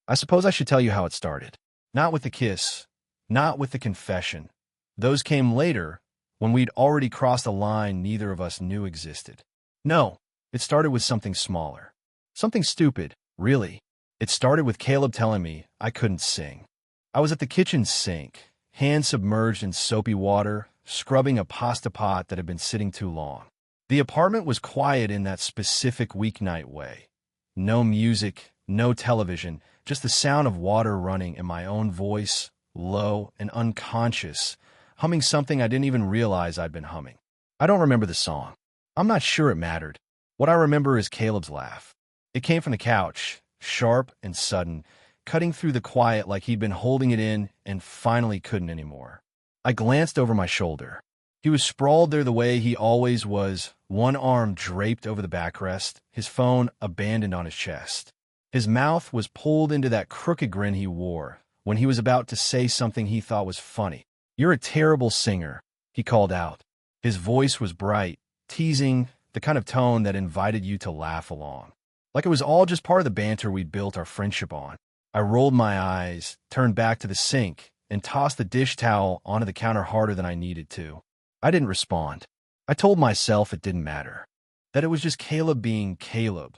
I suppose I should tell you how it started. Not with the kiss, not with the confession. Those came later, when we'd already crossed a line neither of us knew existed. No, it started with something smaller. Something stupid, really. It started with Caleb telling me I couldn't sing. I was at the kitchen sink, hands submerged in soapy water, scrubbing a pasta pot that had been sitting too long. The apartment was quiet in that specific weeknight way. No music, no television, just the sound of water running and my own voice, low and unconscious, humming something I didn't even realize I'd been humming. I don't remember the song. I'm not sure it mattered. What I remember is Caleb's laugh. It came from the couch, sharp and sudden, cutting through the quiet like he'd been holding it in and finally couldn't anymore. I glanced over my shoulder. He was sprawled there the way he always was, one arm draped over the backrest, his phone abandoned on his chest. His mouth was pulled into that crooked grin he wore when he was about to say something he thought was funny. "You're a terrible singer," he called out. His voice was bright, teasing, the kind of tone that invited you to laugh along. Like it was all just part of the banter we'd built our friendship on. I rolled my eyes, turned back to the sink, and tossed the dish towel onto the counter harder than I needed to. I didn't respond. I told myself it didn't matter, that it was just Caleb being Caleb,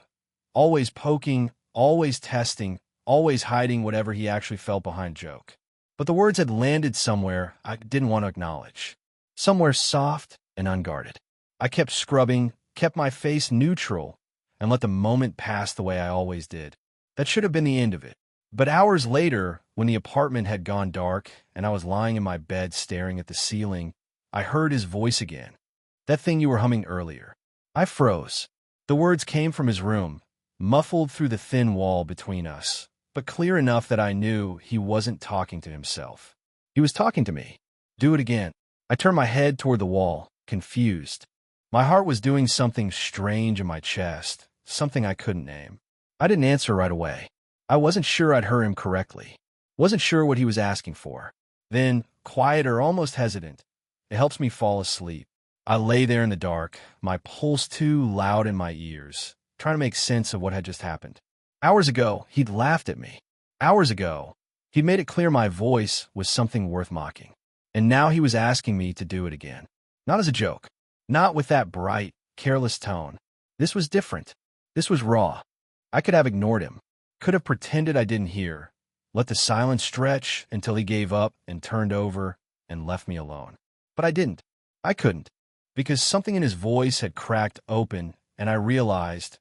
always poking, always testing, always hiding whatever he actually felt behind joke. But the words had landed somewhere I didn't want to acknowledge, somewhere soft and unguarded. I kept scrubbing, kept my face neutral, and let the moment pass the way I always did. That should have been the end of it. But hours later, when the apartment had gone dark and I was lying in my bed staring at the ceiling, I heard his voice again. That thing you were humming earlier. I froze. The words came from his room, muffled through the thin wall between us, but clear enough that I knew he wasn't talking to himself. He was talking to me. "Do it again." I turned my head toward the wall, confused. My heart was doing something strange in my chest, something I couldn't name. I didn't answer right away. I wasn't sure I'd heard him correctly. Wasn't sure what he was asking for. Then, quieter, almost hesitant, "It helps me fall asleep." I lay there in the dark, my pulse too loud in my ears, trying to make sense of what had just happened. Hours ago, he'd laughed at me. Hours ago, he'd made it clear my voice was something worth mocking. And now he was asking me to do it again. Not as a joke. Not with that bright, careless tone. This was different. This was raw. I could have ignored him. Could have pretended I didn't hear. Let the silence stretch until he gave up and turned over and left me alone. But I didn't. I couldn't. Because something in his voice had cracked open, and I realized,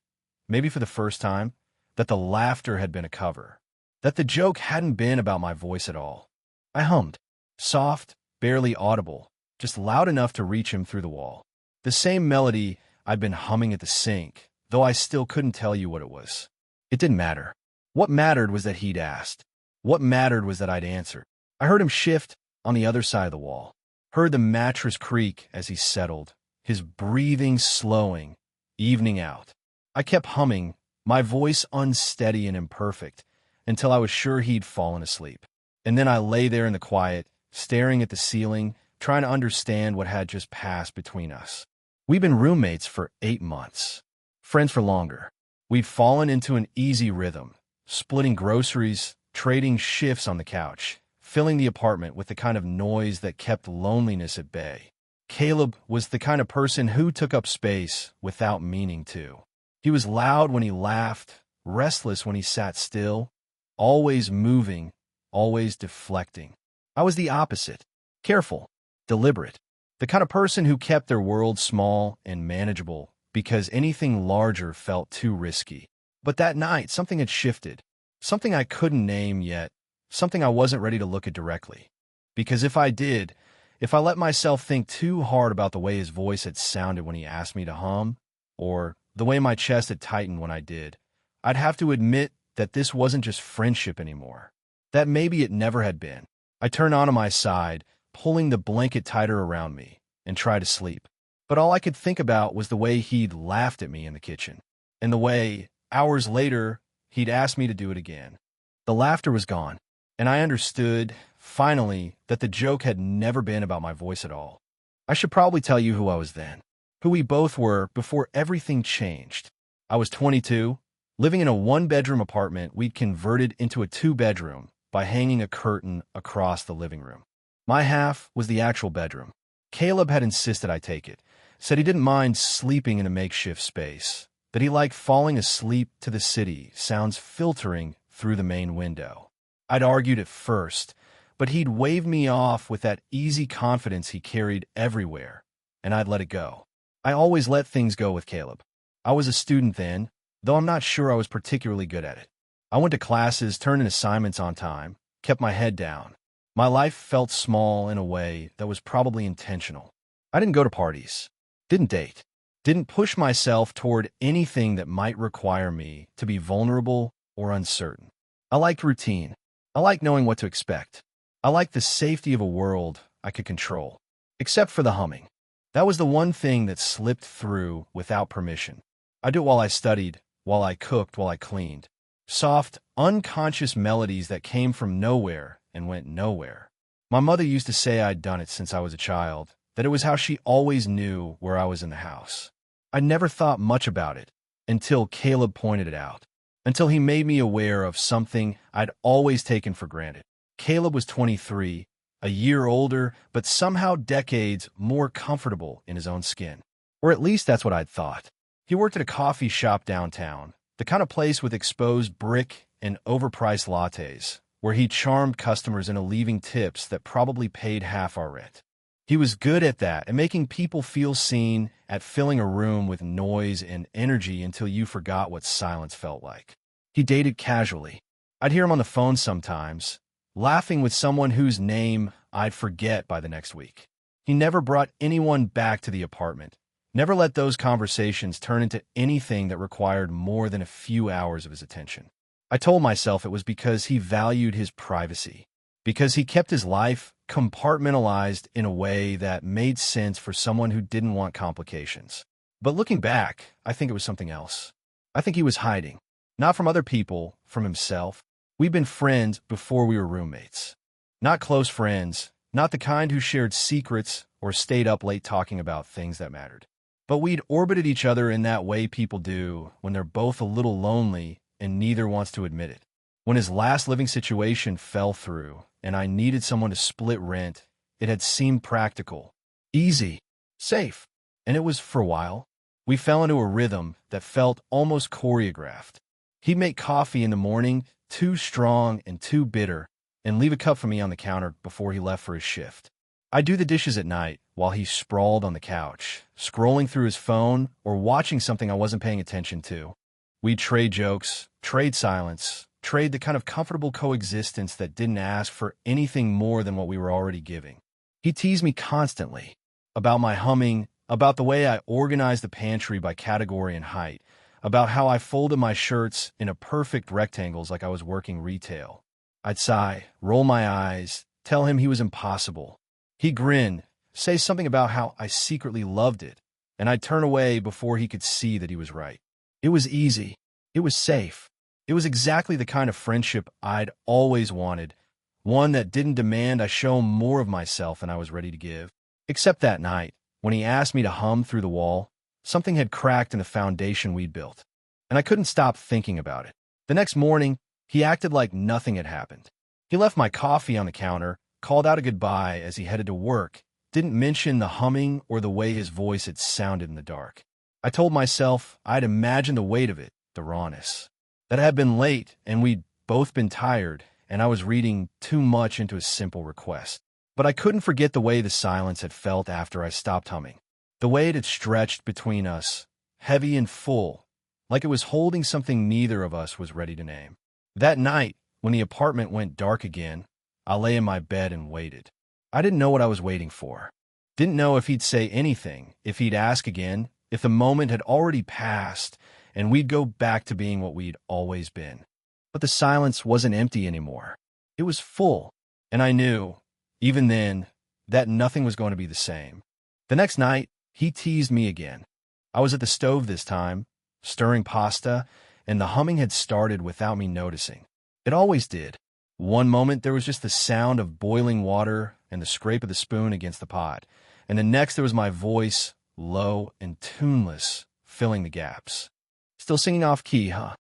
maybe for the first time, that the laughter had been a cover. That the joke hadn't been about my voice at all. I hummed. Soft, barely audible, just loud enough to reach him through the wall. The same melody I'd been humming at the sink, though I still couldn't tell you what it was. It didn't matter. What mattered was that he'd asked. What mattered was that I'd answered. I heard him shift on the other side of the wall. Heard the mattress creak as he settled, his breathing slowing, evening out. I kept humming, my voice unsteady and imperfect, until I was sure he'd fallen asleep. And then I lay there in the quiet, staring at the ceiling, trying to understand what had just passed between us. We'd been roommates for 8 months, friends for longer. We'd fallen into an easy rhythm, splitting groceries, trading shifts on the couch, filling the apartment with the kind of noise that kept loneliness at bay. Caleb was the kind of person who took up space without meaning to. He was loud when he laughed, restless when he sat still, always moving, always deflecting. I was the opposite, careful, deliberate, the kind of person who kept their world small and manageable because anything larger felt too risky. But that night, something had shifted, something I couldn't name yet, something I wasn't ready to look at directly. Because if I did, if I let myself think too hard about the way his voice had sounded when he asked me to hum, or the way my chest had tightened when I did, I'd have to admit that this wasn't just friendship anymore. That maybe it never had been. I turned onto my side, pulling the blanket tighter around me, and tried to sleep. But all I could think about was the way he'd laughed at me in the kitchen, and the way, hours later, he'd asked me to do it again. The laughter was gone. And I understood, finally, that the joke had never been about my voice at all. I should probably tell you who I was then, who we both were before everything changed. I was 22, Living in a one-bedroom apartment, we'd converted into a two-bedroom by hanging a curtain across the living room. My half was the actual bedroom. Caleb had insisted I take it, said he didn't mind sleeping in a makeshift space, that he liked falling asleep to the city sounds filtering through the main window. I'd argued at first, but he'd waved me off with that easy confidence he carried everywhere, and I'd let it go. I always let things go with Caleb. I was a student then, though I'm not sure I was particularly good at it. I went to classes, turned in assignments on time, kept my head down. My life felt small in a way that was probably intentional. I didn't go to parties, didn't date, didn't push myself toward anything that might require me to be vulnerable or uncertain. I liked routine. I liked knowing what to expect. I liked the safety of a world I could control, except for the humming. That was the one thing that slipped through without permission. I do it while I studied, while I cooked, while I cleaned. Soft, unconscious melodies that came from nowhere and went nowhere. My mother used to say I'd done it since I was a child, that it was how she always knew where I was in the house. I never thought much about it until Caleb pointed it out, until he made me aware of something I'd always taken for granted. Caleb was 23, a year older, but somehow decades more comfortable in his own skin. Or at least that's what I'd thought. He worked at a coffee shop downtown, the kind of place with exposed brick and overpriced lattes, where he charmed customers into leaving tips that probably paid half our rent. He was good at that, at making people feel seen, at filling a room with noise and energy until you forgot what silence felt like. He dated casually. I'd hear him on the phone sometimes, laughing with someone whose name I'd forget by the next week. He never brought anyone back to the apartment, never let those conversations turn into anything that required more than a few hours of his attention. I told myself it was because he valued his privacy, because he kept his life compartmentalized in a way that made sense for someone who didn't want complications. But looking back, I think it was something else. I think he was hiding, not from other people, from himself. We'd been friends before we were roommates. Not close friends, not the kind who shared secrets or stayed up late talking about things that mattered. But we'd orbited each other in that way people do when they're both a little lonely and neither wants to admit it. When his last living situation fell through and I needed someone to split rent, it had seemed practical, easy, safe. And it was for a while. We fell into a rhythm that felt almost choreographed. He'd make coffee in the morning, too strong and too bitter, and leave a cup for me on the counter before he left for his shift. I'd do the dishes at night while he sprawled on the couch, scrolling through his phone or watching something I wasn't paying attention to. We'd trade jokes, trade silence, trade the kind of comfortable coexistence that didn't ask for anything more than what we were already giving. He teased me constantly about my humming, about the way I organized the pantry by category and height, about how I folded my shirts into perfect rectangles like I was working retail. I'd sigh, roll my eyes, tell him he was impossible. He'd grin, say something about how I secretly loved it, and I'd turn away before he could see that he was right. It was easy. It was safe. It was exactly the kind of friendship I'd always wanted, one that didn't demand I show more of myself than I was ready to give. Except that night, when he asked me to hum through the wall, something had cracked in the foundation we'd built, and I couldn't stop thinking about it. The next morning, he acted like nothing had happened. He left my coffee on the counter, called out a goodbye as he headed to work, didn't mention the humming or the way his voice had sounded in the dark. I told myself I'd imagined the weight of it, the rawness, that I had been late and we'd both been tired, and I was reading too much into a simple request. But I couldn't forget the way the silence had felt after I stopped humming, the way it had stretched between us, heavy and full, like it was holding something neither of us was ready to name. That night, when the apartment went dark again, I lay in my bed and waited. I didn't know what I was waiting for. Didn't know if he'd say anything, if he'd ask again, if the moment had already passed and we'd go back to being what we'd always been. But the silence wasn't empty anymore. It was full, and I knew, even then, that nothing was going to be the same. The next night, he teased me again. I was at the stove this time, stirring pasta, and the humming had started without me noticing. It always did. One moment there was just the sound of boiling water and the scrape of the spoon against the pot, and the next there was my voice, low and tuneless, filling the gaps. Still singing off key, huh?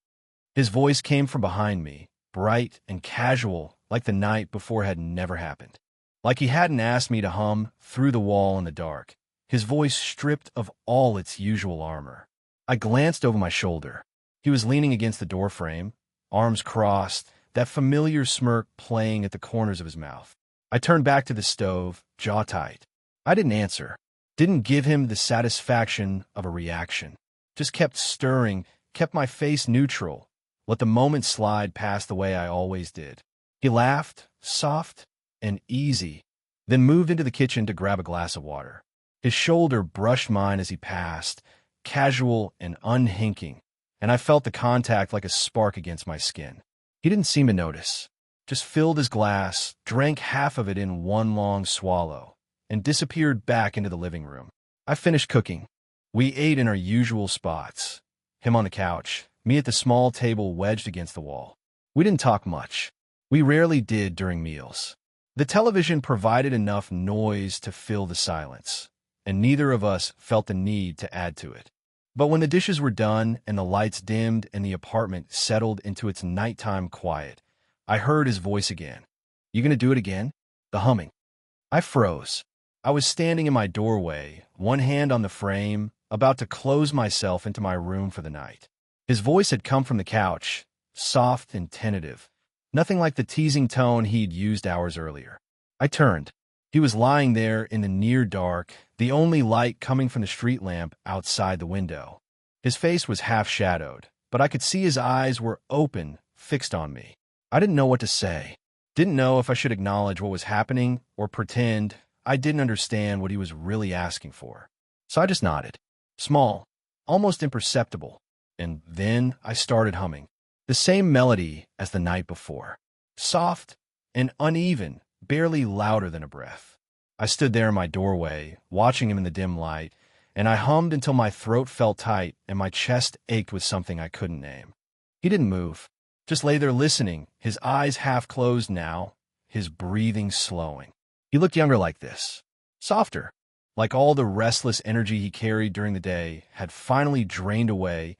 His voice came from behind me, bright and casual, like the night before had never happened. Like he hadn't asked me to hum through the wall in the dark, his voice stripped of all its usual armor. I glanced over my shoulder. He was leaning against the doorframe, arms crossed, that familiar smirk playing at the corners of his mouth. I turned back to the stove, jaw tight. I didn't answer, didn't give him the satisfaction of a reaction. Just kept stirring, kept my face neutral, let the moment slide past the way I always did. He laughed, soft and easy, then moved into the kitchen to grab a glass of water. His shoulder brushed mine as he passed, casual and unhinking, and I felt the contact like a spark against my skin. He didn't seem to notice, just filled his glass, drank half of it in one long swallow, and disappeared back into the living room. I finished cooking. We ate in our usual spots, him on the couch, me at the small table wedged against the wall. We didn't talk much. We rarely did during meals. The television provided enough noise to fill the silence, and neither of us felt the need to add to it. But when the dishes were done and the lights dimmed and the apartment settled into its nighttime quiet, I heard his voice again. "You gonna do it again?" The humming. I froze. I was standing in my doorway, one hand on the frame, about to close myself into my room for the night. His voice had come from the couch, soft and tentative, nothing like the teasing tone he'd used hours earlier. I turned. He was lying there in the near dark, the only light coming from the street lamp outside the window. His face was half-shadowed, but I could see his eyes were open, fixed on me. I didn't know what to say. Didn't know if I should acknowledge what was happening or pretend I didn't understand what he was really asking for. So I just nodded. Small, almost imperceptible. And then I started humming. The same melody as the night before. Soft and uneven, barely louder than a breath. I stood there in my doorway, watching him in the dim light, and I hummed until my throat felt tight and my chest ached with something I couldn't name. He didn't move, just lay there listening, his eyes half closed now, his breathing slowing. He looked younger like this, softer, like all the restless energy he carried during the day had finally drained away,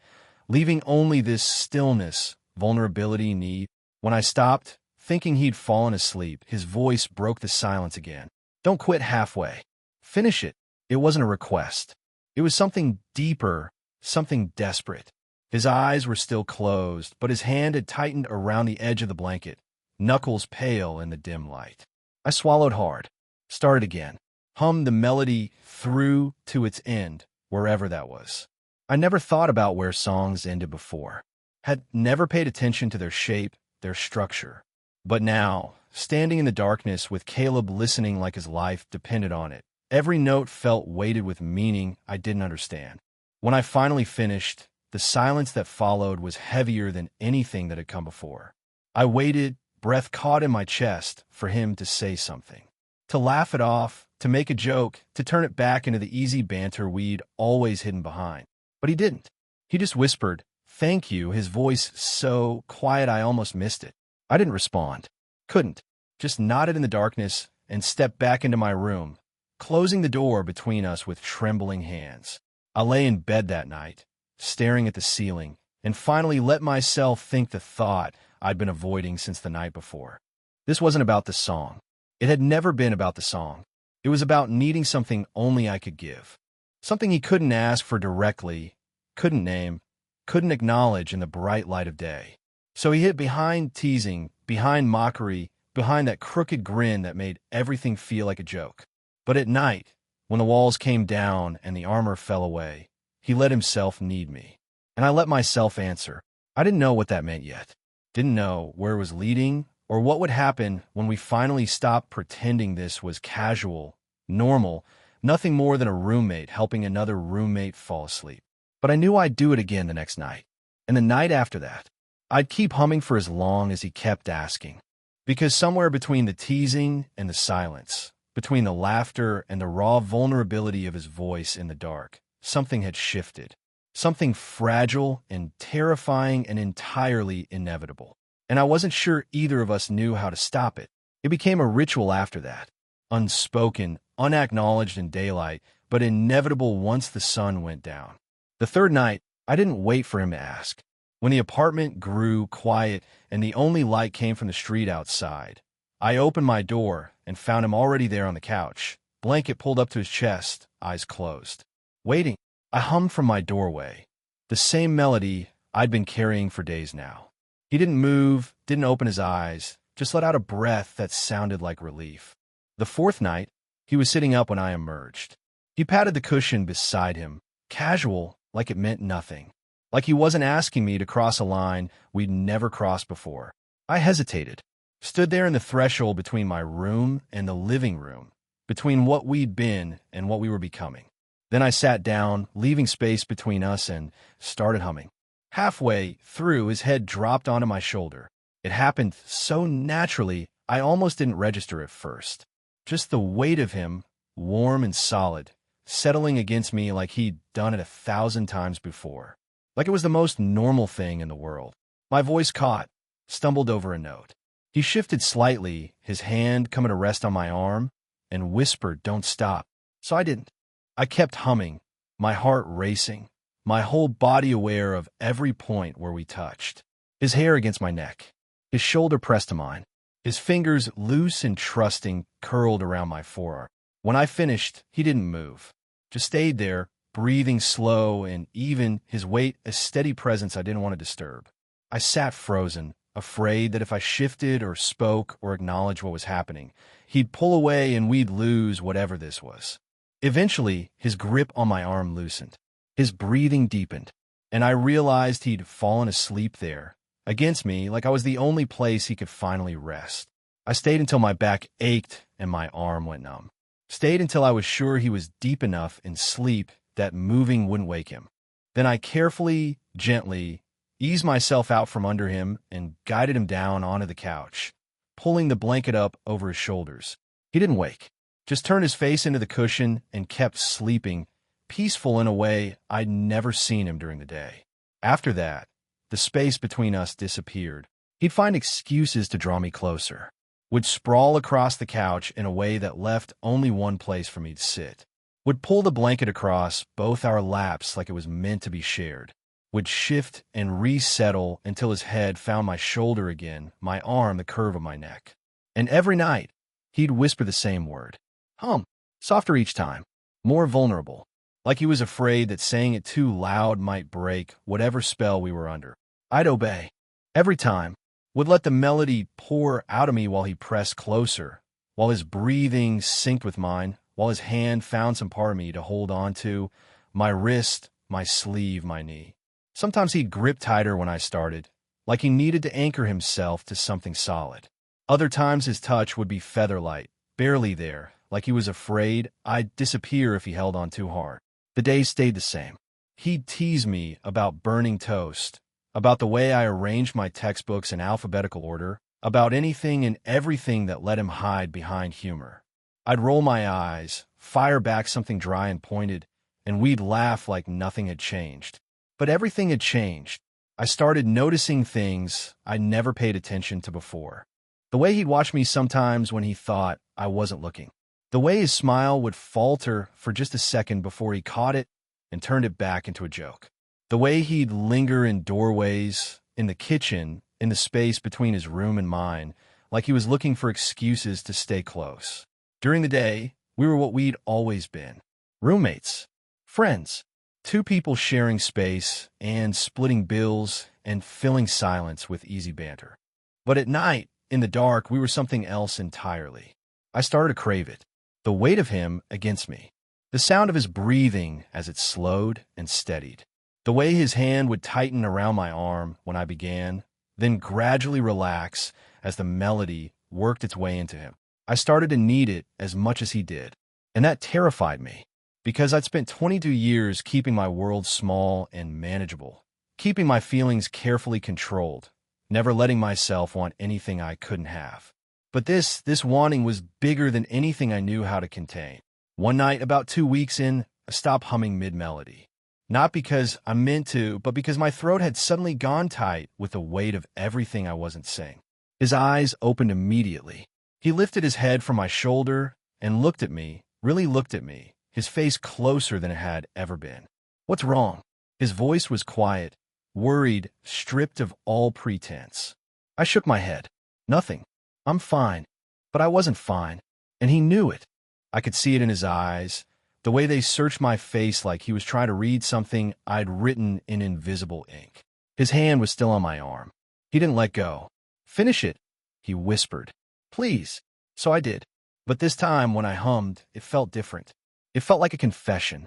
leaving only this stillness, vulnerability, need. When I stopped, thinking he'd fallen asleep, his voice broke the silence again. "Don't quit halfway. Finish it." It wasn't a request. It was something deeper, something desperate. His eyes were still closed, but his hand had tightened around the edge of the blanket, knuckles pale in the dim light. I swallowed hard, started again, hummed the melody through to its end, wherever that was. I never thought about where songs ended before, had never paid attention to their shape, their structure. But now, standing in the darkness with Caleb listening like his life depended on it, every note felt weighted with meaning I didn't understand. When I finally finished, the silence that followed was heavier than anything that had come before. I waited, breath caught in my chest, for him to say something. To laugh it off, to make a joke, to turn it back into the easy banter we'd always hidden behind. But he didn't. He just whispered, "Thank you," his voice so quiet I almost missed it. I didn't respond. Couldn't. Just nodded in the darkness and stepped back into my room, closing the door between us with trembling hands. I lay in bed that night, staring at the ceiling, and finally let myself think the thought I'd been avoiding since the night before. This wasn't about the song. It had never been about the song. It was about needing something only I could give. Something he couldn't ask for directly, couldn't name, couldn't acknowledge in the bright light of day. So he hid behind teasing, behind mockery, behind that crooked grin that made everything feel like a joke. But at night, when the walls came down and the armor fell away, he let himself need me. And I let myself answer. I didn't know what that meant yet. Didn't know where it was leading or what would happen when we finally stopped pretending this was casual, normal, nothing more than a roommate helping another roommate fall asleep. But I knew I'd do it again the next night. And the night after that, I'd keep humming for as long as he kept asking. Because somewhere between the teasing and the silence, between the laughter and the raw vulnerability of his voice in the dark, something had shifted. Something fragile and terrifying and entirely inevitable. And I wasn't sure either of us knew how to stop it. It became a ritual after that. Unspoken, unacknowledged in daylight, but inevitable once the sun went down. The third night, I didn't wait for him to ask. When the apartment grew quiet and the only light came from the street outside, I opened my door and found him already there on the couch, blanket pulled up to his chest, eyes closed. Waiting, I hummed from my doorway, the same melody I'd been carrying for days now. He didn't move, didn't open his eyes, just let out a breath that sounded like relief. The fourth night, he was sitting up when I emerged. He patted the cushion beside him, casual, like it meant nothing. Like he wasn't asking me to cross a line we'd never crossed before. I hesitated, stood there in the threshold between my room and the living room, between what we'd been and what we were becoming. Then I sat down, leaving space between us, and started humming. Halfway through, his head dropped onto my shoulder. It happened so naturally, I almost didn't register at first. Just the weight of him, warm and solid, settling against me like he'd done it 1,000 times before. Like it was the most normal thing in the world. My voice caught, stumbled over a note. He shifted slightly, his hand coming to rest on my arm, and whispered, "Don't stop." So I didn't. I kept humming, my heart racing, my whole body aware of every point where we touched. His hair against my neck, his shoulder pressed to mine, his fingers loose and trusting curled around my forearm. When I finished, he didn't move, just stayed there, breathing slow and even, his weight a steady presence I didn't want to disturb. I sat frozen, afraid that if I shifted or spoke or acknowledged what was happening, he'd pull away and we'd lose whatever this was. Eventually, his grip on my arm loosened. His breathing deepened, and I realized he'd fallen asleep there, against me, like I was the only place he could finally rest. I stayed until my back ached and my arm went numb. Stayed until I was sure he was deep enough in sleep that moving wouldn't wake him. Then I carefully, gently, eased myself out from under him and guided him down onto the couch, pulling the blanket up over his shoulders. He didn't wake, just turned his face into the cushion and kept sleeping, peaceful in a way I'd never seen him during the day. After that, the space between us disappeared. He'd find excuses to draw me closer, would sprawl across the couch in a way that left only one place for me to sit, would pull the blanket across both our laps like it was meant to be shared, would shift and resettle until his head found my shoulder again, my arm the curve of my neck. And every night, he'd whisper the same word. Hum, softer each time, more vulnerable, like he was afraid that saying it too loud might break whatever spell we were under. I'd obey. Every time, would let the melody pour out of me while he pressed closer, while his breathing synced with mine, while his hand found some part of me to hold on to, my wrist, my sleeve, my knee. Sometimes he'd grip tighter when I started, like he needed to anchor himself to something solid. Other times his touch would be feather-light, barely there, like he was afraid I'd disappear if he held on too hard. The days stayed the same. He'd tease me about burning toast, about the way I arranged my textbooks in alphabetical order, about anything and everything that let him hide behind humor. I'd roll my eyes, fire back something dry and pointed, and we'd laugh like nothing had changed. But everything had changed. I started noticing things I'd never paid attention to before. The way he'd watch me sometimes when he thought I wasn't looking. The way his smile would falter for just a second before he caught it and turned it back into a joke. The way he'd linger in doorways, in the kitchen, in the space between his room and mine, like he was looking for excuses to stay close. During the day, we were what we'd always been. Roommates, friends, two people sharing space and splitting bills and filling silence with easy banter. But at night, in the dark, we were something else entirely. I started to crave it. The weight of him against me. The sound of his breathing as it slowed and steadied. The way his hand would tighten around my arm when I began, then gradually relax as the melody worked its way into him. I started to need it as much as he did, and that terrified me, because I'd spent 22 years keeping my world small and manageable, keeping my feelings carefully controlled, never letting myself want anything I couldn't have. But this wanting was bigger than anything I knew how to contain. One night, about 2 weeks in, I stopped humming mid-melody. Not because I meant to, but because my throat had suddenly gone tight with the weight of everything I wasn't saying. His eyes opened immediately. He lifted his head from my shoulder and looked at me, really looked at me, his face closer than it had ever been. "What's wrong?" His voice was quiet, worried, stripped of all pretense. I shook my head. Nothing. I'm fine. But I wasn't fine, and he knew it. I could see it in his eyes, the way they searched my face like he was trying to read something I'd written in invisible ink. His hand was still on my arm. He didn't let go. "Finish it," he whispered. "Please." So I did. But this time, when I hummed, it felt different. It felt like a confession.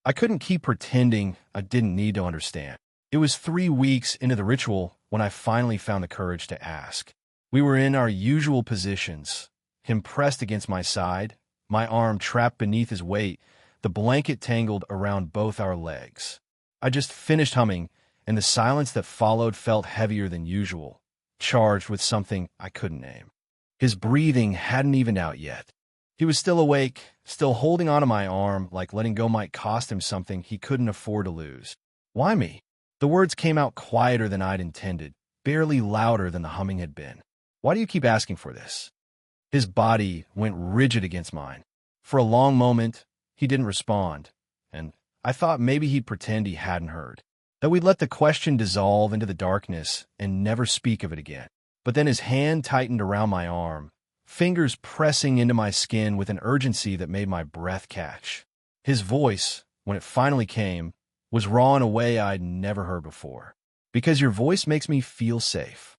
I couldn't keep pretending I didn't need to understand. It was 3 weeks into the ritual when I finally found the courage to ask. We were in our usual positions, him pressed against my side, my arm trapped beneath his weight, the blanket tangled around both our legs. I just finished humming, and the silence that followed felt heavier than usual, charged with something I couldn't name. His breathing hadn't evened out yet. He was still awake, still holding onto my arm like letting go might cost him something he couldn't afford to lose. "Why me?" The words came out quieter than I'd intended, barely louder than the humming had been. "Why do you keep asking for this?" His body went rigid against mine. For a long moment, he didn't respond, and I thought maybe he'd pretend he hadn't heard, that we'd let the question dissolve into the darkness and never speak of it again. But then his hand tightened around my arm, fingers pressing into my skin with an urgency that made my breath catch. His voice, when it finally came, was raw in a way I'd never heard before. "Because your voice makes me feel safe."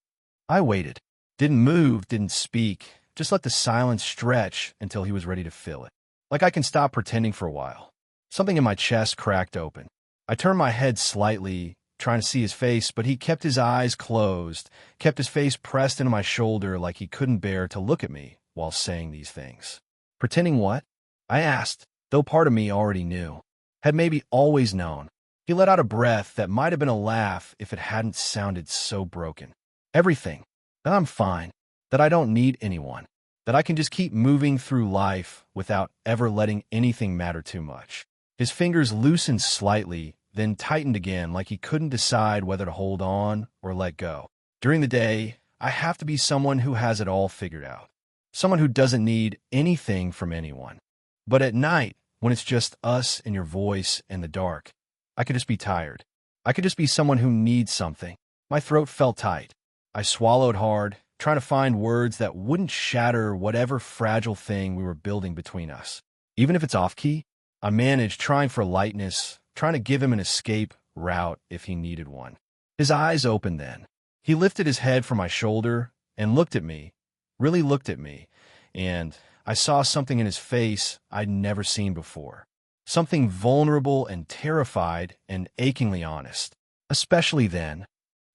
I waited. Didn't move, didn't speak, just let the silence stretch until he was ready to fill it. Like I can stop pretending for a while. Something in my chest cracked open. I turned my head slightly, trying to see his face, but he kept his eyes closed, kept his face pressed into my shoulder like he couldn't bear to look at me while saying these things. Pretending what? I asked, though part of me already knew. Had maybe always known. He let out a breath that might have been a laugh if it hadn't sounded so broken. Everything. That I'm fine. That I don't need anyone. That I can just keep moving through life without ever letting anything matter too much. His fingers loosened slightly, then tightened again like he couldn't decide whether to hold on or let go. During the day, I have to be someone who has it all figured out. Someone who doesn't need anything from anyone. But at night, when it's just us and your voice and the dark, I could just be tired. I could just be someone who needs something. My throat felt tight. I swallowed hard, trying to find words that wouldn't shatter whatever fragile thing we were building between us. Even if it's off-key, I managed, trying for lightness, trying to give him an escape route if he needed one. His eyes opened then. He lifted his head from my shoulder and looked at me, really looked at me, and I saw something in his face I'd never seen before. Something vulnerable and terrified and achingly honest. Especially then.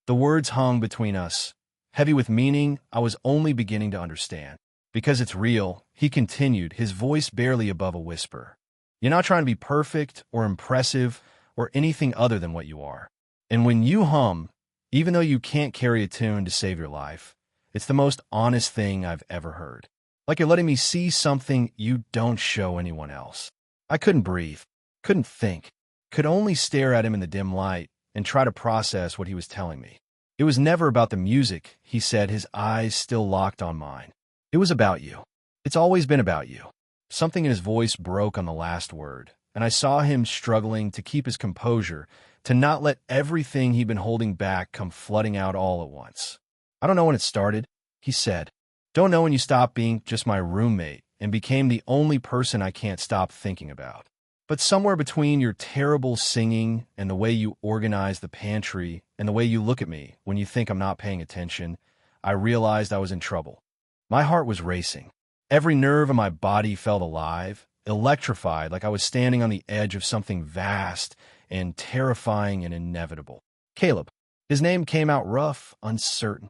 The words hung between us, heavy with meaning I was only beginning to understand. "Because it's real," he continued, his voice barely above a whisper. "You're not trying to be perfect or impressive or anything other than what you are. And when you hum, even though you can't carry a tune to save your life, it's the most honest thing I've ever heard. Like you're letting me see something you don't show anyone else." I couldn't breathe, couldn't think, could only stare at him in the dim light and try to process what he was telling me. "It was never about the music," he said, his eyes still locked on mine. "It was about you. It's always been about you." Something in his voice broke on the last word, and I saw him struggling to keep his composure, to not let everything he'd been holding back come flooding out all at once. "I don't know when it started," he said. "Don't know when you stopped being just my roommate and became the only person I can't stop thinking about. But somewhere between your terrible singing and the way you organize the pantry and the way you look at me when you think I'm not paying attention, I realized I was in trouble. My heart was racing. Every nerve in my body felt alive, electrified, like I was standing on the edge of something vast and terrifying and inevitable. "Caleb." His name came out rough, uncertain.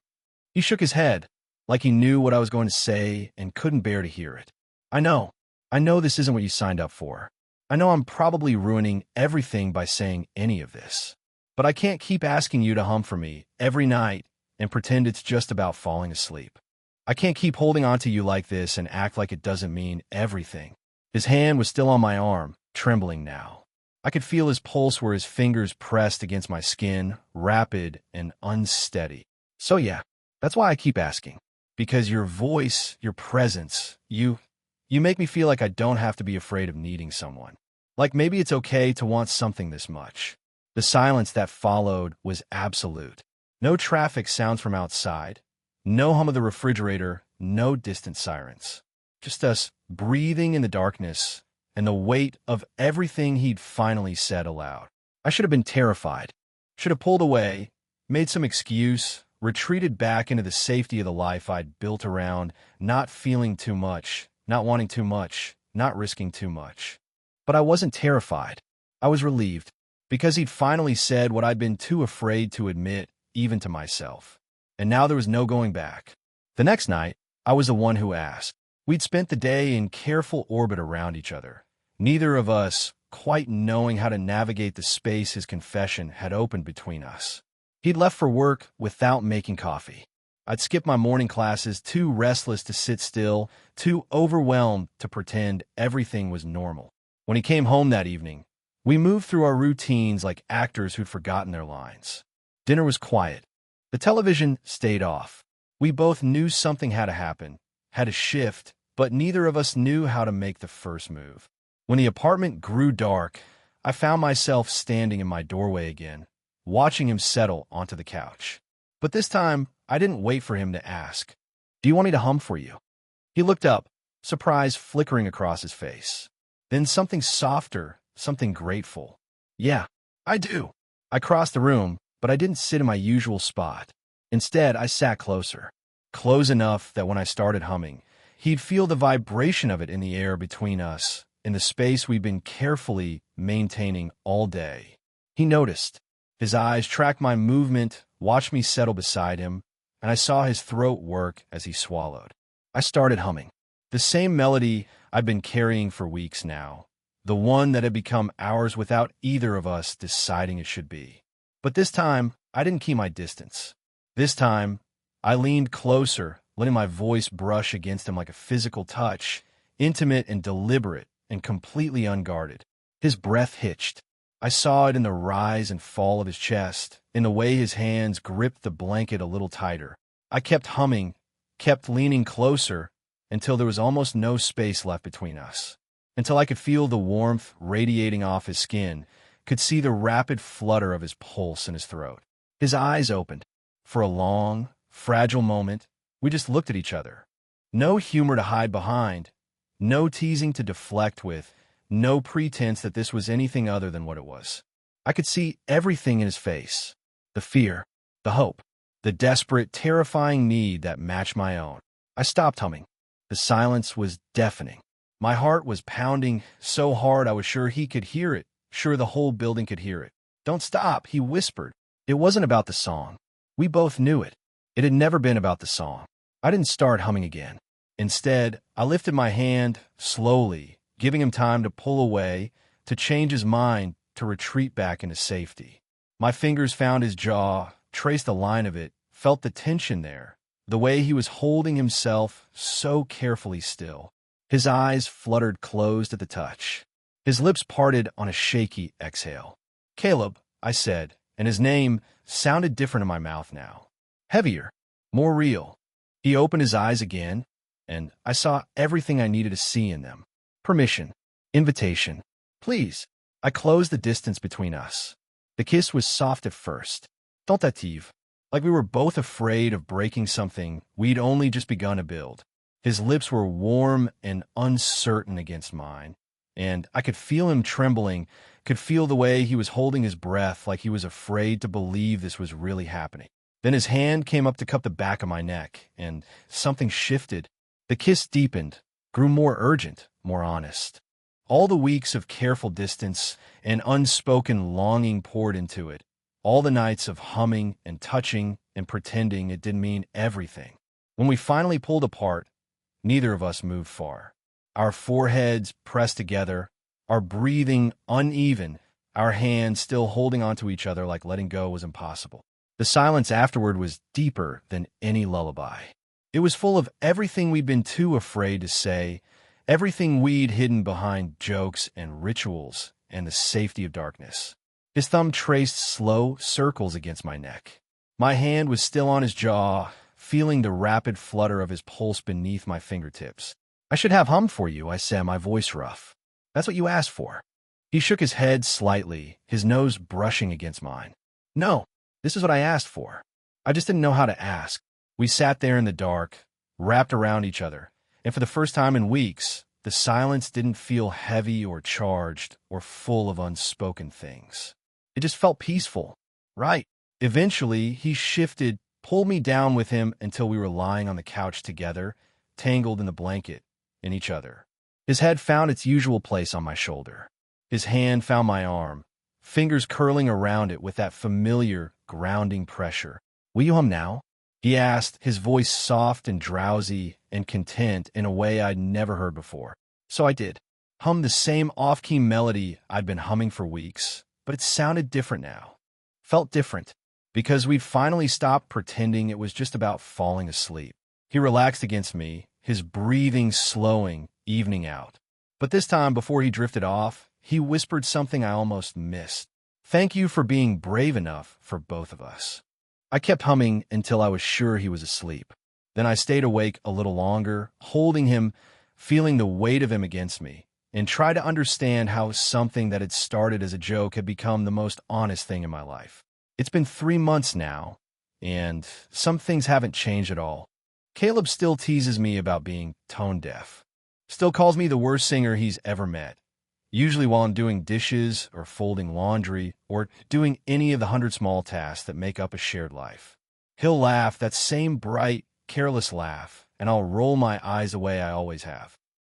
He shook his head, like he knew what I was going to say and couldn't bear to hear it. I know this isn't what you signed up for. I know I'm probably ruining everything by saying any of this. But I can't keep asking you to hum for me every night and pretend it's just about falling asleep. I can't keep holding on to you like this and act like it doesn't mean everything." His hand was still on my arm, trembling now. I could feel his pulse where his fingers pressed against my skin, rapid and unsteady. "So yeah, that's why I keep asking. Because your voice, your presence, you make me feel like I don't have to be afraid of needing someone. Like maybe it's okay to want something this much. The silence that followed was absolute. No traffic sounds from outside, no hum of the refrigerator, no distant sirens. Just us breathing in the darkness and the weight of everything he'd finally said aloud. I should have been terrified. Should have pulled away, made some excuse, retreated back into the safety of the life I'd built around not feeling too much, not wanting too much, not risking too much. But I wasn't terrified. I was relieved, because he'd finally said what I'd been too afraid to admit, even to myself. And now there was no going back. The next night, I was the one who asked. We'd spent the day in careful orbit around each other, neither of us quite knowing how to navigate the space his confession had opened between us. He'd left for work without making coffee. I'd skipped my morning classes, too restless to sit still, too overwhelmed to pretend everything was normal. When he came home that evening, we moved through our routines like actors who'd forgotten their lines. Dinner was quiet. The television stayed off. We both knew something had to happen, had to shift, but neither of us knew how to make the first move. When the apartment grew dark, I found myself standing in my doorway again, watching him settle onto the couch. But this time, I didn't wait for him to ask, "Do you want me to hum for you?" He looked up, surprise flickering across his face. Then something softer, something grateful. "Yeah, I do." I crossed the room, but I didn't sit in my usual spot. Instead, I sat closer, close enough that when I started humming, he'd feel the vibration of it in the air between us, in the space we'd been carefully maintaining all day. He noticed. His eyes tracked my movement, watched me settle beside him, and I saw his throat work as he swallowed. I started humming. The same melody I'd been carrying for weeks now, the one that had become ours without either of us deciding it should be. But this time, I didn't keep my distance. This time, I leaned closer, letting my voice brush against him like a physical touch, intimate and deliberate and completely unguarded. His breath hitched. I saw it in the rise and fall of his chest, in the way his hands gripped the blanket a little tighter. I kept humming, kept leaning closer, until there was almost no space left between us. Until I could feel the warmth radiating off his skin, could see the rapid flutter of his pulse in his throat. His eyes opened. For a long, fragile moment, we just looked at each other. No humor to hide behind, no teasing to deflect with, no pretense that this was anything other than what it was. I could see everything in his face. The fear, the hope, the desperate, terrifying need that matched my own. I stopped humming. The silence was deafening. My heart was pounding so hard I was sure he could hear it, sure the whole building could hear it. "Don't stop," he whispered. It wasn't about the song. We both knew it. It had never been about the song. I didn't start humming again. Instead, I lifted my hand slowly, giving him time to pull away, to change his mind, to retreat back into safety. My fingers found his jaw, traced the line of it, felt the tension there, the way he was holding himself so carefully still. His eyes fluttered closed at the touch. His lips parted on a shaky exhale. "Caleb," I said, and his name sounded different in my mouth now. Heavier, more real. He opened his eyes again, and I saw everything I needed to see in them. Permission. Invitation. Please. I closed the distance between us. The kiss was soft at first, tentative, like we were both afraid of breaking something we'd only just begun to build. His lips were warm and uncertain against mine, and I could feel him trembling, could feel the way he was holding his breath like he was afraid to believe this was really happening. Then his hand came up to cup the back of my neck, and something shifted. The kiss deepened, grew more urgent, more honest. All the weeks of careful distance and unspoken longing poured into it. All the nights of humming and touching and pretending it didn't mean everything. When we finally pulled apart, neither of us moved far. Our foreheads pressed together, our breathing uneven, our hands still holding onto each other like letting go was impossible. The silence afterward was deeper than any lullaby. It was full of everything we'd been too afraid to say, everything we'd hidden behind jokes and rituals and the safety of darkness. His thumb traced slow circles against my neck. My hand was still on his jaw, feeling the rapid flutter of his pulse beneath my fingertips. "I should have hummed for you," I said, my voice rough. "That's what you asked for." He shook his head slightly, his nose brushing against mine. No, this is what I asked for. I just didn't know how to ask. We sat there in the dark, wrapped around each other, and for the first time in weeks, the silence didn't feel heavy or charged or full of unspoken things. It just felt peaceful. Right. Eventually, he shifted, pulled me down with him until we were lying on the couch together, tangled in the blanket, in each other. His head found its usual place on my shoulder. His hand found my arm, fingers curling around it with that familiar, grounding pressure. Will you hum now? He asked, his voice soft and drowsy and content in a way I'd never heard before. So I did. Hummed the same off-key melody I'd been humming for weeks, but it sounded different now. Felt different, because we'd finally stopped pretending it was just about falling asleep. He relaxed against me, his breathing slowing, evening out. But this time, before he drifted off, he whispered something I almost missed. Thank you for being brave enough for both of us. I kept humming until I was sure he was asleep. Then I stayed awake a little longer, holding him, feeling the weight of him against me, and tried to understand how something that had started as a joke had become the most honest thing in my life. It's been 3 months now, and some things haven't changed at all. Caleb still teases me about being tone deaf. Still calls me the worst singer he's ever met. Usually while I'm doing dishes or folding laundry or doing any of the 100 small tasks that make up a shared life. He'll laugh, that same bright, careless laugh, and I'll roll my eyes away I always have.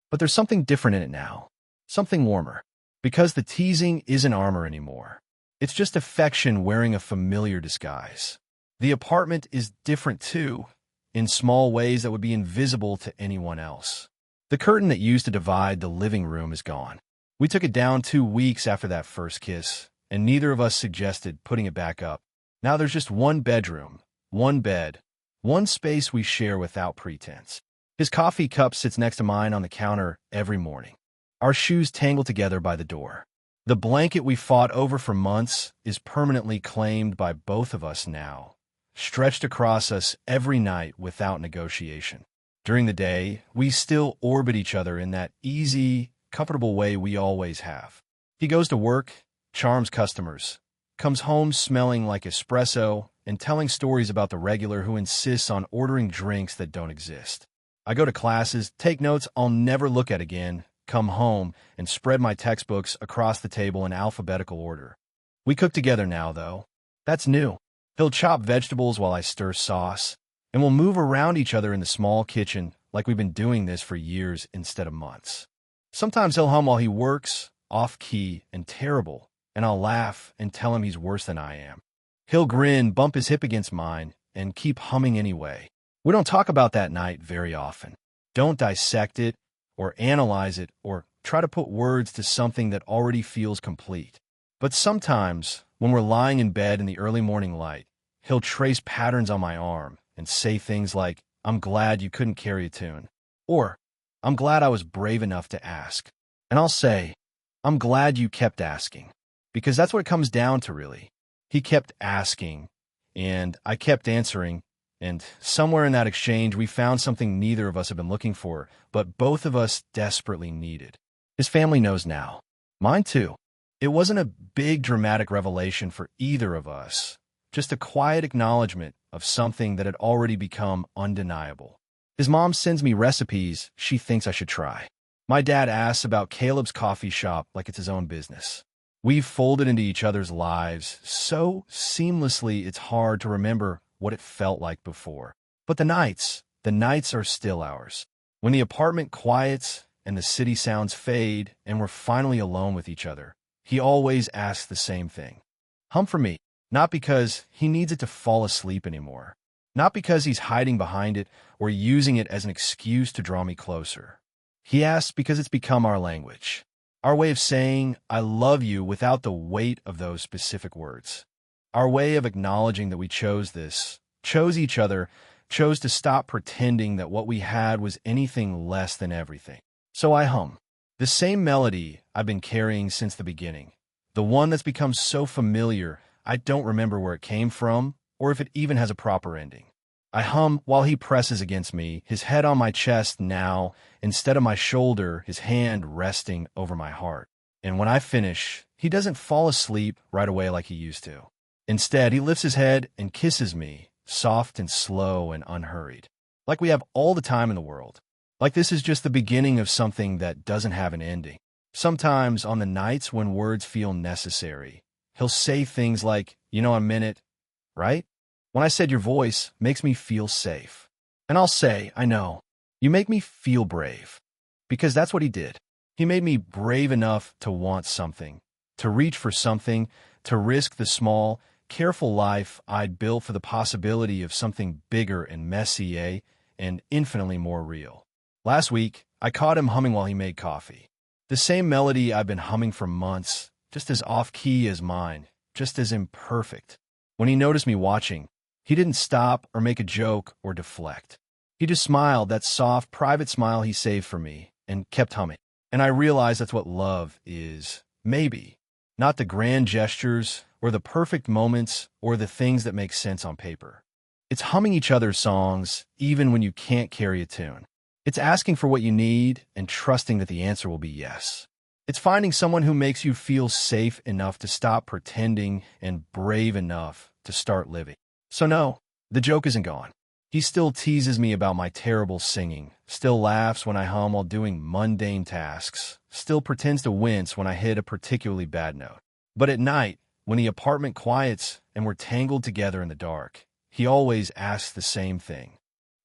But there's something different in it now. Something warmer. Because the teasing isn't armor anymore. It's just affection wearing a familiar disguise. The apartment is different too, in small ways that would be invisible to anyone else. The curtain that used to divide the living room is gone. We took it down 2 weeks after that first kiss, and neither of us suggested putting it back up. Now there's just one bedroom, one bed, one space we share without pretense. His coffee cup sits next to mine on the counter every morning. Our shoes tangle together by the door. The blanket we fought over for months is permanently claimed by both of us now, stretched across us every night without negotiation. During the day, we still orbit each other in that easy, comfortable way we always have. He goes to work, charms customers, comes home smelling like espresso, and telling stories about the regular who insists on ordering drinks that don't exist. I go to classes, take notes I'll never look at again, come home, and spread my textbooks across the table in alphabetical order. We cook together now, though. That's new. He'll chop vegetables while I stir sauce, and we'll move around each other in the small kitchen like we've been doing this for years instead of months. Sometimes he'll hum while he works, off-key and terrible, and I'll laugh and tell him he's worse than I am. He'll grin, bump his hip against mine, and keep humming anyway. We don't talk about that night very often. Don't dissect it, or analyze it, or try to put words to something that already feels complete. But sometimes, when we're lying in bed in the early morning light, he'll trace patterns on my arm and say things like, "I'm glad you couldn't carry a tune," or "I'm glad I was brave enough to ask." And I'll say, "I'm glad you kept asking." Because that's what it comes down to, really. He kept asking, and I kept answering, and somewhere in that exchange, we found something neither of us had been looking for, but both of us desperately needed. His family knows now. Mine too. It wasn't a big dramatic revelation for either of us, just a quiet acknowledgement of something that had already become undeniable. His mom sends me recipes she thinks I should try. My dad asks about Caleb's coffee shop like it's his own business. We've folded into each other's lives so seamlessly it's hard to remember what it felt like before. But the nights are still ours. When the apartment quiets and the city sounds fade and we're finally alone with each other, he always asks the same thing. Hum for me, not because he needs it to fall asleep anymore. Not because he's hiding behind it or using it as an excuse to draw me closer. He asks because it's become our language. Our way of saying, "I love you," without the weight of those specific words. Our way of acknowledging that we chose this, chose each other, chose to stop pretending that what we had was anything less than everything. So I hum. The same melody I've been carrying since the beginning. The one that's become so familiar, I don't remember where it came from, or if it even has a proper ending. I hum while he presses against me, his head on my chest now, instead of my shoulder, his hand resting over my heart. And when I finish, he doesn't fall asleep right away like he used to. Instead, he lifts his head and kisses me, soft and slow and unhurried. Like we have all the time in the world. Like this is just the beginning of something that doesn't have an ending. Sometimes, on the nights when words feel necessary, he'll say things like, I meant it, right? When I said your voice makes me feel safe. And I'll say, I know, you make me feel brave. Because that's what he did. He made me brave enough to want something, to reach for something, to risk the small, careful life I'd built for the possibility of something bigger and messier and infinitely more real. Last week, I caught him humming while he made coffee. The same melody I've been humming for months, just as off-key as mine, just as imperfect. When he noticed me watching, he didn't stop or make a joke or deflect. He just smiled, that soft, private smile he saved for me, and kept humming. And I realized that's what love is. Maybe. Not the grand gestures, or the perfect moments, or the things that make sense on paper. It's humming each other's songs, even when you can't carry a tune. It's asking for what you need and trusting that the answer will be yes. It's finding someone who makes you feel safe enough to stop pretending and brave enough to start living. So no, the joke isn't gone. He still teases me about my terrible singing, still laughs when I hum while doing mundane tasks, still pretends to wince when I hit a particularly bad note. But at night, when the apartment quiets and we're tangled together in the dark, he always asks the same thing.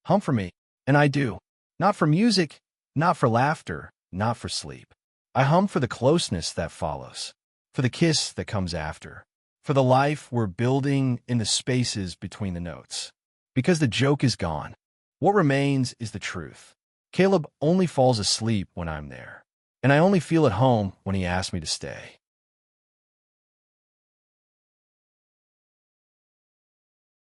Hum for me. And I do. Not for music, not for laughter, not for sleep. I hum for the closeness that follows, for the kiss that comes after, for the life we're building in the spaces between the notes. Because the joke is gone. What remains is the truth. Caleb only falls asleep when I'm there, and I only feel at home when he asks me to stay.